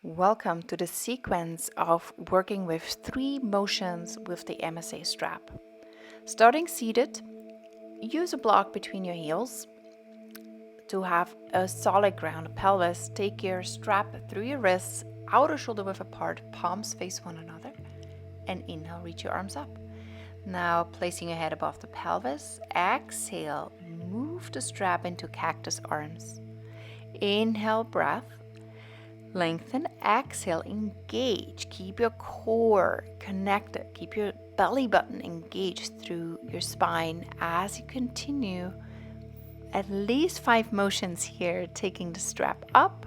Welcome to the sequence of working with 3 motions with the MSA strap. Starting seated, use a block between your heels to have a solid ground pelvis. Take your strap through your wrists, outer shoulder width apart, palms face one another, and inhale, reach your arms up. Now placing your head above the pelvis, exhale, move the strap into cactus arms. Inhale, breath. Lengthen, exhale, engage. Keep your core connected. Keep your belly button engaged through your spine as you continue at least 5 motions here, taking the strap up.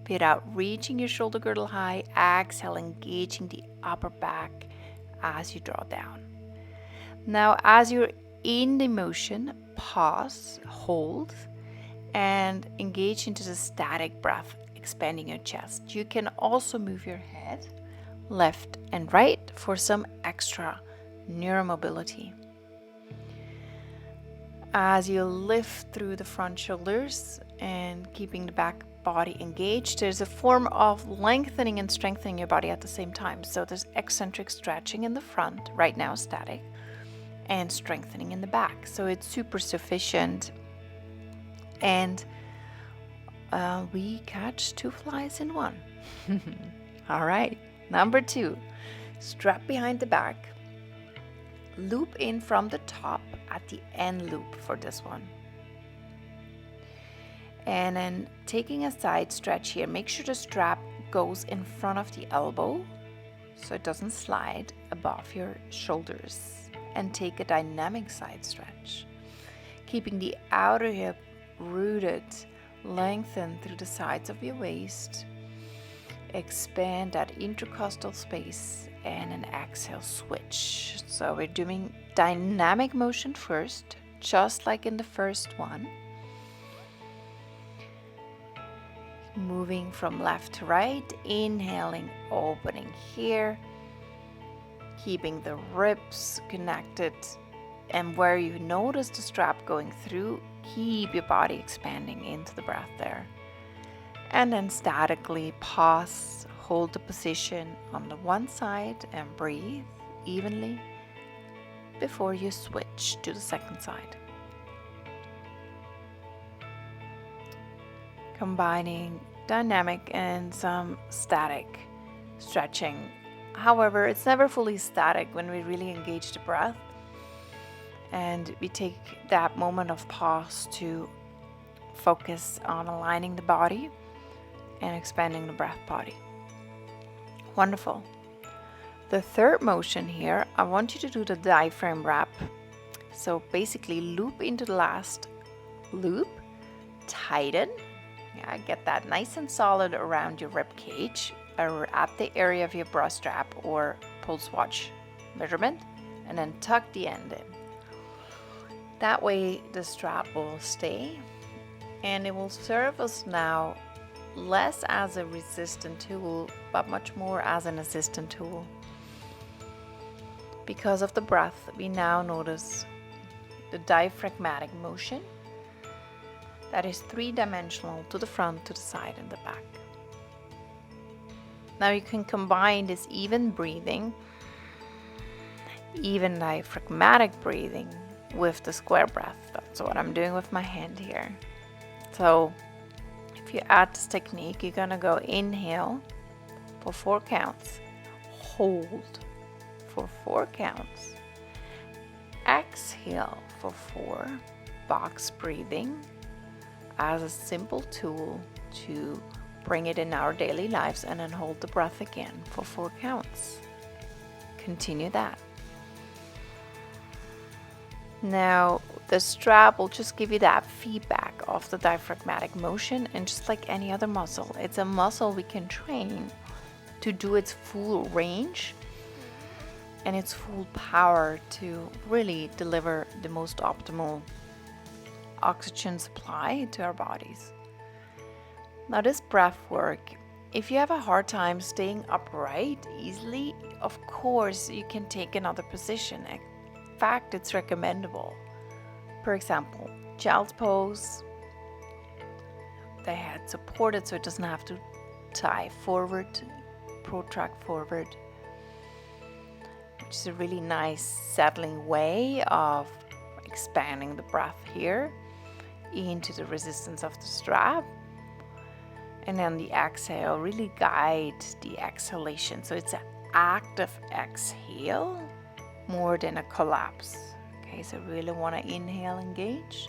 Breathe out, reaching your shoulder girdle high. Exhale, engaging the upper back as you draw down. Now, as you're in the motion, pause, hold, and engage into the static breath, expanding your chest. You can also move your head left and right for some extra neuromobility. As you lift through the front shoulders and keeping the back body engaged, there's a form of lengthening and strengthening your body at the same time. So there's eccentric stretching in the front, right now static, and strengthening in the back. So it's super sufficient. And we catch 2 flies in one. All right, number 2, strap behind the back, loop in from the top at the end loop for this one. And then taking a side stretch here, make sure the strap goes in front of the elbow so it doesn't slide above your shoulders, and take a dynamic side stretch, keeping the outer hip rooted. Lengthen through the sides of your waist. Expand that intercostal space, and an exhale switch. So we're doing dynamic motion first, just like in the first one. Moving from left to right, inhaling, opening here, keeping the ribs connected, and where you notice the strap going through, keep your body expanding into the breath there. And then statically pause, hold the position on the one side and breathe evenly before you switch to the second side. Combining dynamic and some static stretching. However, it's never fully static when we really engage the breath. And we take that moment of pause to focus on aligning the body and expanding the breath body. Wonderful. The third motion here, I want you to do the diaphragm wrap. So basically loop into the last loop, tighten. Yeah, get that nice and solid around your rib cage or at the area of your bra strap or pulse watch measurement, and then tuck the end in. That way the strap will stay, and it will serve us now less as a resistant tool, but much more as an assistant tool. Because of the breath, we now notice the diaphragmatic motion that is 3-dimensional to the front, to the side, and the back. Now you can combine this even breathing, even diaphragmatic breathing, with the square breath. That's what I'm doing with my hand here. So if you add this technique, you're gonna go inhale for 4 counts, hold for 4 counts, exhale for 4, box breathing as a simple tool to bring it in our daily lives, and then hold the breath again for 4 counts. Continue that. Now, the strap will just give you that feedback of the diaphragmatic motion, and just like any other muscle, it's a muscle we can train to do its full range and its full power to really deliver the most optimal oxygen supply to our bodies. Now, this breath work, if you have a hard time staying upright easily, of course you can take another position. In fact, it's recommendable. For example, child's pose, the head supported so it doesn't have to thigh forward, protract forward, which is a really nice settling way of expanding the breath here into the resistance of the strap. And then the exhale, really guide the exhalation. So it's an active exhale more than a collapse. Okay, so really want to inhale, engage.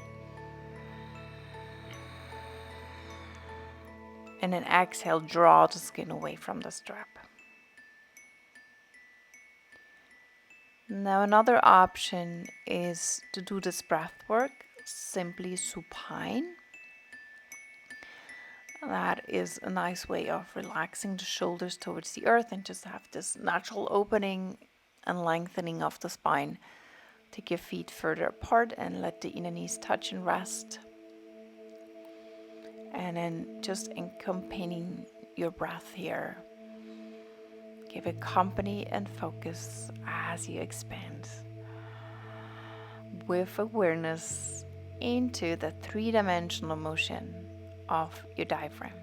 And then exhale, draw the skin away from the strap. Now another option is to do this breath work simply supine. That is a nice way of relaxing the shoulders towards the earth and just have this natural opening and lengthening of the spine. Take your feet further apart and let the inner knees touch and rest. And then just accompanying your breath here. Give it company and focus as you expand with awareness into the three-dimensional motion of your diaphragm.